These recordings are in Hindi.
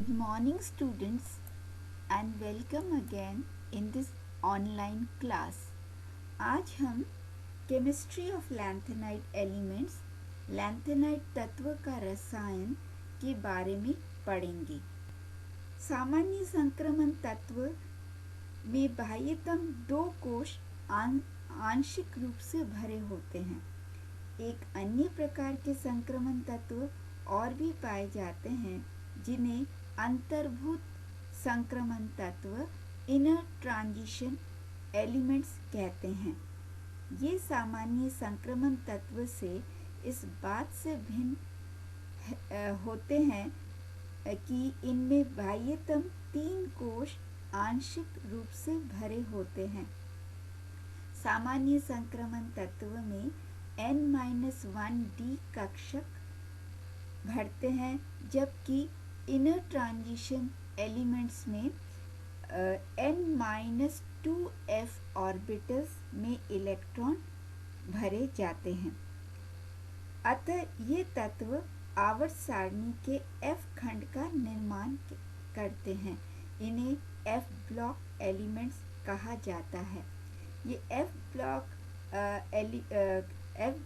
Good morning, students, and welcome again in this online class. आज हम chemistry of lanthanide elements lanthanide तत्व का रसायन के बारे में पढ़ेंगे। सामान्य संक्रमण तत्व में बाह्यतम दो कोश आंशिक रूप से भरे होते हैं। एक अन्य प्रकार के संक्रमण तत्व और भी पाए जाते हैं जिन्हें अंतर्भूत संक्रमण तत्व इनर ट्रांजिशन एलिमेंट्स कहते हैं। ये सामान्य संक्रमण तत्व से इस बात से भिन्न होते हैं कि इनमें बाह्यतम तीन कोश आंशिक रूप से भरे होते हैं। सामान्य संक्रमण तत्व में N-1d कक्षक भरते हैं, जबकि इनर ट्रांजिशन एलिमेंट्स में N-2f ऑर्बिटल्स में इलेक्ट्रॉन भरे जाते हैं। अतः ये तत्व आवर्त सारणी के F खंड का निर्माण करते हैं। इन्हें F ब्लॉक एलिमेंट्स कहा जाता है। ये F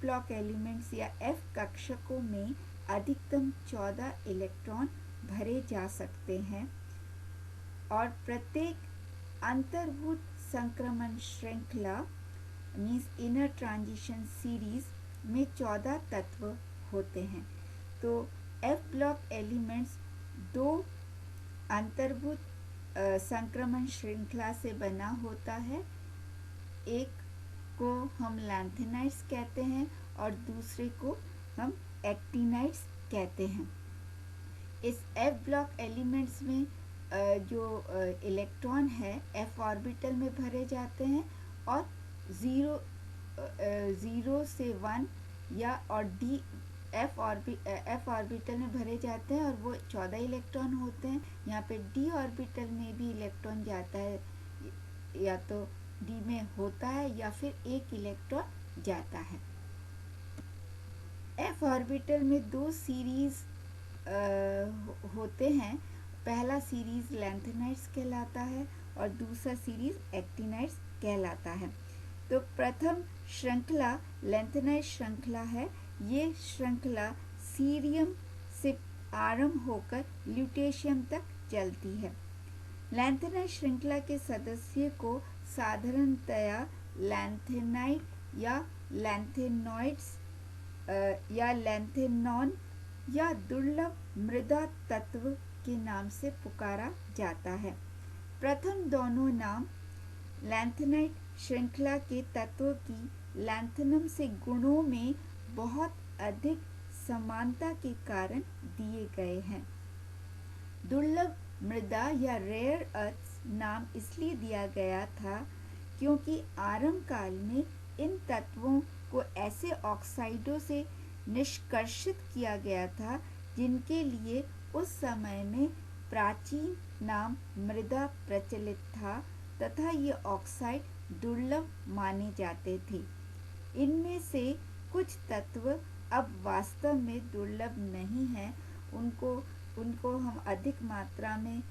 ब्लॉक एलिमेंट्स या F कक्षकों में अधिकतम 14 इलेक्ट्रॉन भरे जा सकते हैं और प्रत्येक अंतर्भूत संक्रमण श्रृंखला मीन्स इनर ट्रांजिशन सीरीज में 14 तत्व होते हैं। तो F ब्लॉक एलिमेंट्स दो अंतर्भूत संक्रमण श्रृंखला से बना होता है। एक को हम लैंथेनाइड्स कहते हैं और दूसरे को हम एक्टिनाइड्स कहते हैं। इस F ब्लॉक एलिमेंट्स में जो इलेक्ट्रॉन है F ऑर्बिटल में भरे जाते हैं और 0 से 1 या और D F ऑर्बिटल में भरे जाते हैं और वो 14 इलेक्ट्रॉन होते हैं। यहाँ पे D ऑर्बिटल में भी इलेक्ट्रॉन जाता है, या तो D में होता है या फिर एक इलेक्ट्रॉन जाता है। F ऑर्बिटल में दो सीरीज होते हैं। पहला सीरीज लैंथेनाइड्स कहलाता है और दूसरा सीरीज एक्टिनाइड्स कहलाता है। तो प्रथम श्रृंखला लैंथेनाइड श्रृंखला है। ये श्रृंखला सीरियम से आरंभ होकर ल्यूटेशियम तक चलती है। लैंथेनाइड श्रृंखला के सदस्य को साधारणतया लैंथेनाइड या लैंथेनॉइड्स या लैंथेनॉन या दुर्लभ मृदा तत्व के नाम से पुकारा जाता है। प्रथम दोनों नाम लैंथेनाइड श्रृंखला के तत्वों की लैंथेनम से गुणों में बहुत अधिक समानता के कारण दिए गए हैं। दुर्लभ मृदा या रेयर अर्थ्स नाम इसलिए दिया गया था क्योंकि आरंभ काल में इन तत्वों को ऐसे ऑक्साइडों से निष्कर्षित किया गया था जिनके लिए उस समय में प्राचीन नाम मृदा प्रचलित था तथा ये ऑक्साइड दुर्लभ माने जाते थे। इनमें से कुछ तत्व अब वास्तव में दुर्लभ नहीं हैं, उनको हम अधिक मात्रा में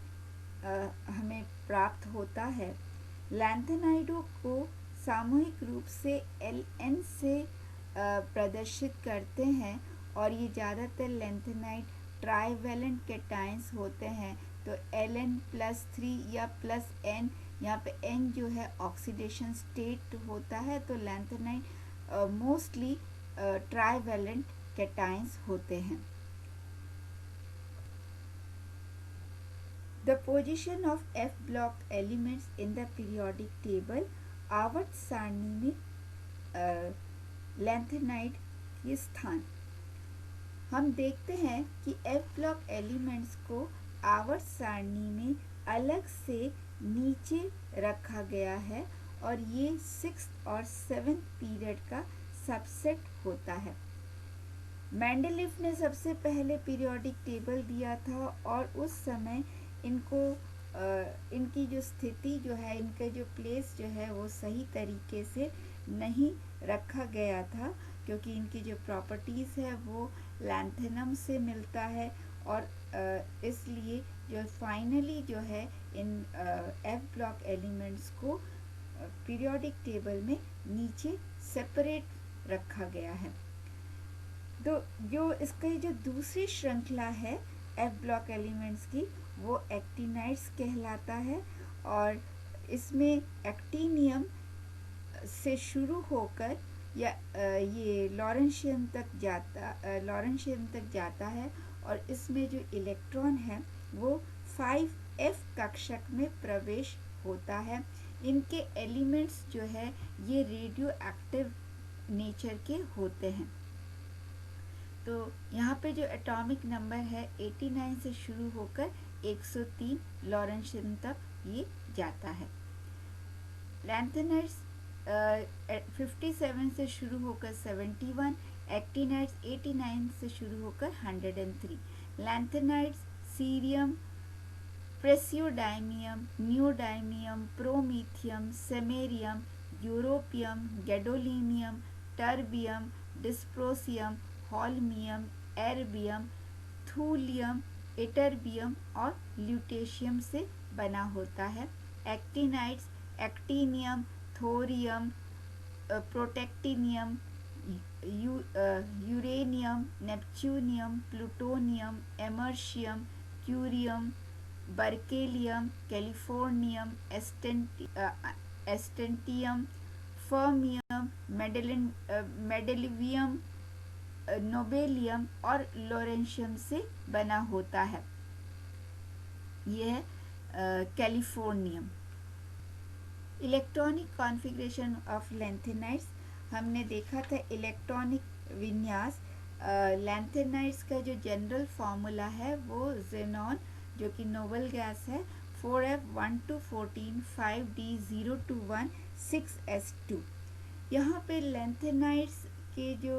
हमें प्राप्त होता है। लैंथेनाइडों को सामूहिक रूप से Ln से प्रदर्शित करते हैं और ये ज़्यादातर लैंथेनाइड ट्राइवेलेंट कैटायंस होते हैं। तो Ln+3 या +N, यहाँ पे N जो है ऑक्सीडेशन स्टेट होता है, तो लैंथेनाइड मोस्टली ट्राइवेलेंट कैटायंस होते हैं। The position of F block elements in the periodic table आवर्त सारणी में लैंथेनाइड के स्थान। हम देखते हैं कि F ब्लॉक एलिमेंट्स को आवर्त सारणी में अलग से नीचे रखा गया है और ये 6th और 7th पीरियड का सबसेट होता है। मेंडलीफ ने सबसे पहले पीरियोडिक टेबल दिया था और उस समय इनकी जो स्थिति जो है, इनका जो प्लेस जो है वो सही तरीके से नहीं रखा गया था क्योंकि इनकी जो प्रॉपर्टीज़ है वो लैंथेनम से मिलता है और इसलिए जो फाइनली जो है इन एफ ब्लॉक एलिमेंट्स को पीरियोडिक टेबल में नीचे सेपरेट रखा गया है। तो जो इसका जो दूसरी श्रृंखला है एफ ब्लॉक एलिमेंट्स की, वो एक्टिनाइड्स कहलाता है और इसमें एक्टिनियम से शुरू होकर या ये लॉरेंशियम तक जाता है और इसमें जो इलेक्ट्रॉन है वो 5f कक्षक में प्रवेश होता है। इनके एलिमेंट्स जो है ये रेडियो एक्टिव नेचर के होते हैं। तो यहाँ पे जो एटॉमिक नंबर है 89 से शुरू होकर 103 लॉरेंशियम तक ये जाता है। लैंथेनाइड्स 57 से शुरू होकर 71, एक्टिनाइड्स 89 से शुरू होकर 103। Lanthanides cerium, praseodymium, neodymium, promethium, samarium, europium, gadolinium, terbium, dysprosium, holmium, erbium, thulium, ytterbium और ल्यूटेशियम से बना होता है। Actinides actinium, thorium, protactinium, uranium, neptunium, plutonium, americium, curium, berkelium, californium, एस्टेंटियम, फर्मियम, मेडेलिवियम, नोबेलियम और लोरेंशियम से बना होता है। यह californium. Electronic configuration of lanthanides, हमने देखा था इलेक्ट्रॉनिक विन्यास। लैंथेनाइड्स का जो जनरल फार्मूला है वो ज़ेनॉन, जो कि नोबल गैस है, 4f1214 5d021 6s2। यहाँ पे लैंथेनाइड्स के जो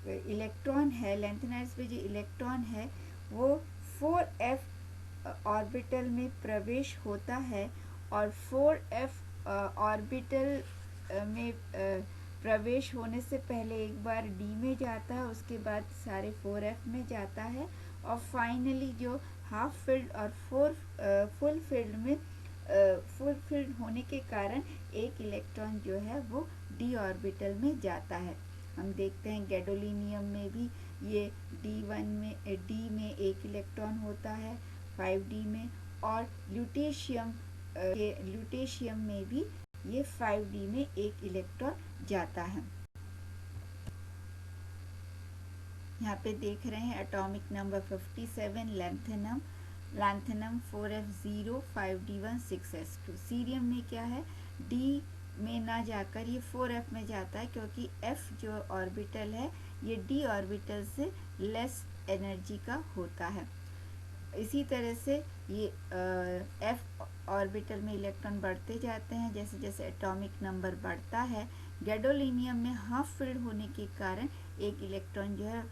इलेक्ट्रॉन है, लैंथेनाइड्स पे जो इलेक्ट्रॉन है वो 4f ऑर्बिटल में प्रवेश होता है और 4f ऑर्बिटल में प्रवेश होने से पहले एक बार d में जाता है, उसके बाद सारे 4f में जाता है और फाइनली जो हाफ फिल्ड और फुल फिल्ड में फुल फिल्ड होने के कारण एक इलेक्ट्रॉन जो है वो d ऑर्बिटल में जाता है। हम देखते हैं गैडोलिनियम में भी ये d में एक इलेक्ट्रॉन होता है 5d में, और ल्यूटेशियम में भी ये 5d में एक इलेक्ट्रॉन जाता है। यहाँ पे देख रहे हैं atomic number 57 lanthanum 4f0 5d1 6s2। Cerium में क्या है, d में ना जाकर ये 4f में जाता है क्योंकि f जो ऑर्बिटल है ये d ऑर्बिटल से लेस एनर्जी का होता है। इसी तरह से ये f ऑर्बिटल में इलेक्ट्रॉन बढ़ते जाते हैं जैसे जैसे एटॉमिक नंबर बढ़ता है। गैडोलिनियम में हाफ फिल्ड होने के कारण एक इलेक्ट्रॉन जो है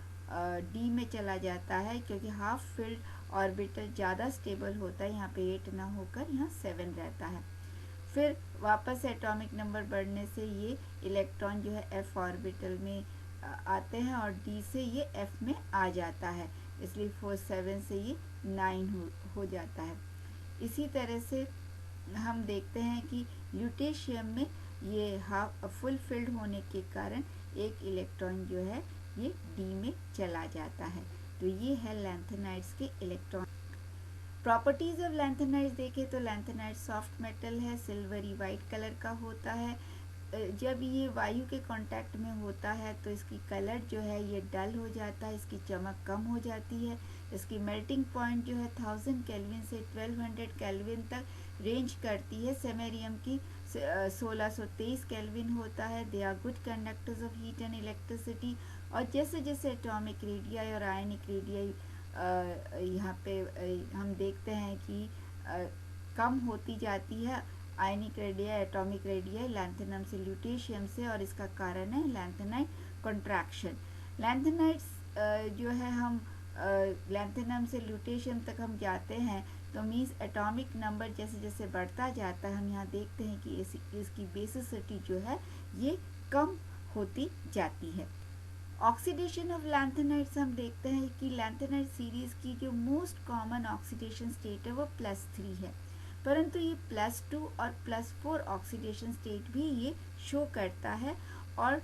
d में चला जाता है क्योंकि हाफ फिल्ड ऑर्बिटल ज़्यादा स्टेबल होता है, यहाँ पे 8 ना होकर यहाँ 7 रहता है। फिर वापस एटॉमिक नंबर बढ़ने से ये इलेक्ट्रॉन जो है f ऑर्बिटल में आते हैं और d से ये f में आ जाता है, इसलिए 7 से ये 9 हो जाता है। इसी तरह से हम देखते हैं कि ल्यूटेशियम में ये हाफ फुल फिल्ड होने के कारण एक इलेक्ट्रॉन जो है ये d में चला जाता है। तो ये है लैंथेनाइड्स के इलेक्ट्रॉन। प्रॉपर्टीज़ ऑफ लैंथेनाइड्स देखें तो लैंथेनाइड सॉफ्ट मेटल है, सिल्वरी वाइट कलर का होता है। जब ये वायु के कांटेक्ट में होता है तो इसकी कलर जो है ये डल हो जाता है, इसकी चमक कम हो जाती है। इसकी मेल्टिंग पॉइंट जो है 1000 केल्विन से 1200 केल्विन तक रेंज करती है। सेमेरियम की 1623 केल्विन होता है। They are good conductors of heat and electricity. और जैसे जैसे एटॉमिक रेडियाई और आयनिक रेडियाई यहाँ पे हम देखते हैं कि कम होती जाती है ionic radii, atomic radii lanthanum से ल्यूटेशियम से, और इसका कारण है लैंथेनाइड कंट्रैक्शन। लैंथेनाइड्स जो है हम लैंथेनम से ल्यूटेशियम तक हम जाते हैं तो मीन्स एटॉमिक नंबर जैसे जैसे बढ़ता जाता है हम यहाँ देखते हैं कि इसकी बेसिसिटी जो है ये कम होती जाती है। ऑक्सीडेशन ऑफ लैंथेनाइड्स हम देखते हैं कि लैंथेनाइड सीरीज की जो मोस्ट कॉमन ऑक्सीडेशन स्टेट है वो +3 है, परंतु ये +2 और +4 ऑक्सीडेशन स्टेट भी ये शो करता है और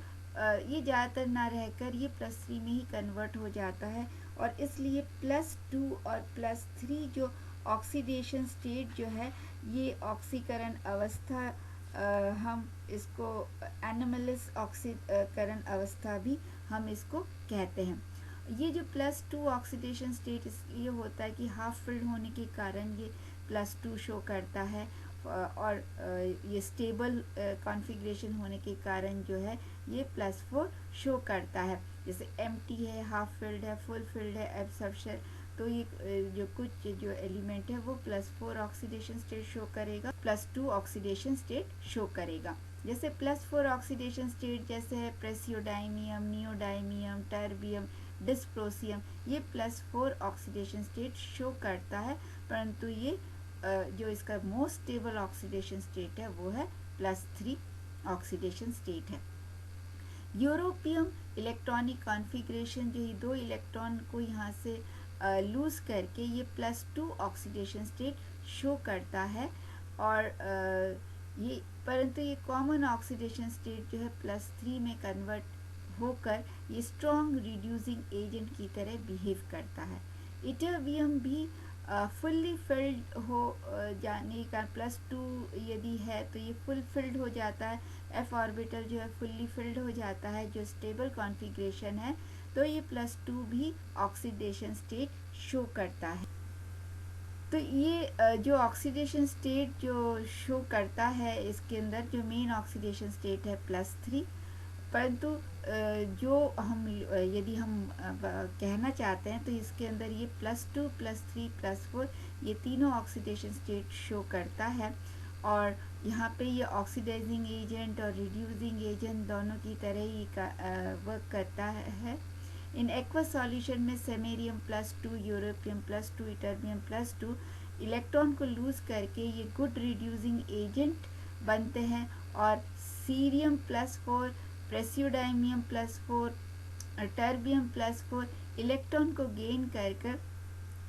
ये ज़्यादातर ना रहकर ये +3 में ही कन्वर्ट हो जाता है और इसलिए +2 और +3 जो ऑक्सीडेशन स्टेट जो है ये ऑक्सीकरण अवस्था हम इसको एनोमलस ऑक्सीकरण अवस्था भी हम इसको कहते हैं। ये जो +2 ऑक्सीडेशन स्टेट इसलिए होता है कि हाफ फिल्ड होने के कारण ये +2 शो करता है और ये स्टेबल कॉन्फ़िगरेशन होने के कारण जो है ये +4 शो करता है। जैसे एम्प्टी है, हाफ फिल्ड है, फुल फिल्ड है, एब्सॉर्प्शन, तो ये जो कुछ जो एलिमेंट है वो +4 ऑक्सीडेशन स्टेट शो करेगा, +2 ऑक्सीडेशन स्टेट शो करेगा। जैसे +4 ऑक्सीडेशन स्टेट जैसे है प्रेसियोडाइमियम, नियोडाइमियम, टर्बियम, डिस्प्रोसियम, ये +4 ऑक्सीडेशन स्टेट शो करता है, परंतु ये जो इसका मोस्ट स्टेबल ऑक्सीडेशन स्टेट है वो है +3 ऑक्सीडेशन स्टेट है। यूरोपियम इलेक्ट्रॉनिक कॉन्फ़िगरेशन जो ये 2 इलेक्ट्रॉन को यहाँ से लूज़ करके ये +2 ऑक्सीडेशन स्टेट शो करता है और ये परंतु ये कॉमन ऑक्सीडेशन स्टेट जो है +3 में कन्वर्ट होकर ये स्ट्रॉन्ग रिड्यूसिंग एजेंट की तरह बिहेव करता है। इटरबियम भी फुल्ली फिल्ड हो जाने का +2 यदि है तो ये फुल फिल्ड हो जाता है, f ऑर्बिटल जो है फुल्ली फिल्ड हो जाता है जो स्टेबल कॉन्फ़िगरेशन है, तो ये +2 भी ऑक्सीडेशन स्टेट शो करता है। तो ये जो ऑक्सीडेशन स्टेट जो शो करता है इसके अंदर जो मेन ऑक्सीडेशन स्टेट है +3, परंतु जो हम यदि हम कहना चाहते हैं तो इसके अंदर ये +2, +3, +4 ये तीनों ऑक्सीडेशन स्टेट शो करता है और यहाँ पे ये ऑक्सीडाइजिंग एजेंट और रिड्यूसिंग एजेंट दोनों की तरह ही वर्क करता है। इन एक्वस सॉल्यूशन में सेमेरियम +2, यूरोपियम +2, इटर्बियम +2 इलेक्ट्रॉन को लूज करके ये गुड रिड्यूसिंग एजेंट बनते हैं और सीरियम +4, प्रेसियोडाइमियम +4, टर्बियम +4 इलेक्ट्रॉन को गेन कर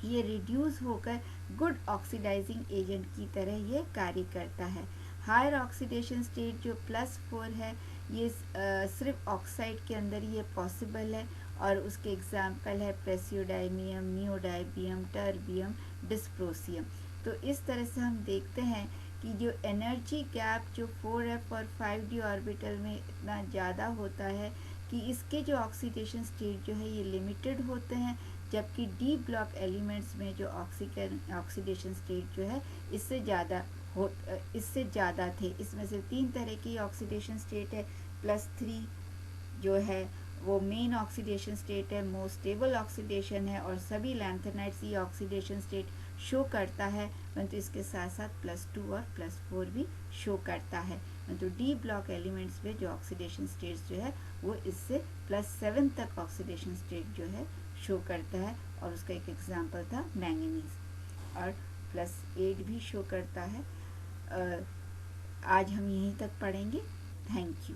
ये रिड्यूस होकर गुड ऑक्सीडाइजिंग एजेंट की तरह ये कार्य करता है। हायर ऑक्सीडेशन स्टेट जो +4 है ये सिर्फ ऑक्साइड के अंदर ये पॉसिबल है और उसके एग्जाम्पल है प्रेसियोडाइमियम, नियोडाइबियम, टर्बियम, डिस्प्रोसियम। तो इस तरह से हम देखते हैं कि जो एनर्जी गैप जो 4f और 5d ऑर्बिटल में इतना ज़्यादा होता है कि इसके जो ऑक्सीडेशन स्टेट जो है ये लिमिटेड होते हैं, जबकि डी ब्लॉक एलिमेंट्स में जो ऑक्सीडेशन स्टेट जो है इससे ज़्यादा थे। इसमें से 3 तरह की ऑक्सीडेशन स्टेट है। +3 जो है वो मेन ऑक्सीडेशन स्टेट है, मोस्ट स्टेबल ऑक्सीडेशन है और सभी लैंथेनाइड्स ये ऑक्सीडेशन स्टेट शो करता है, परंतु इसके साथ साथ +2 और +4 भी शो करता है। तो डी ब्लॉक एलिमेंट्स में जो ऑक्सीडेशन स्टेट्स जो है वो इससे +7 तक ऑक्सीडेशन स्टेट जो है शो करता है और उसका एक एग्जांपल था मैंगनीज और +8 भी शो करता है। आज हम यहीं तक पढ़ेंगे। Thank you.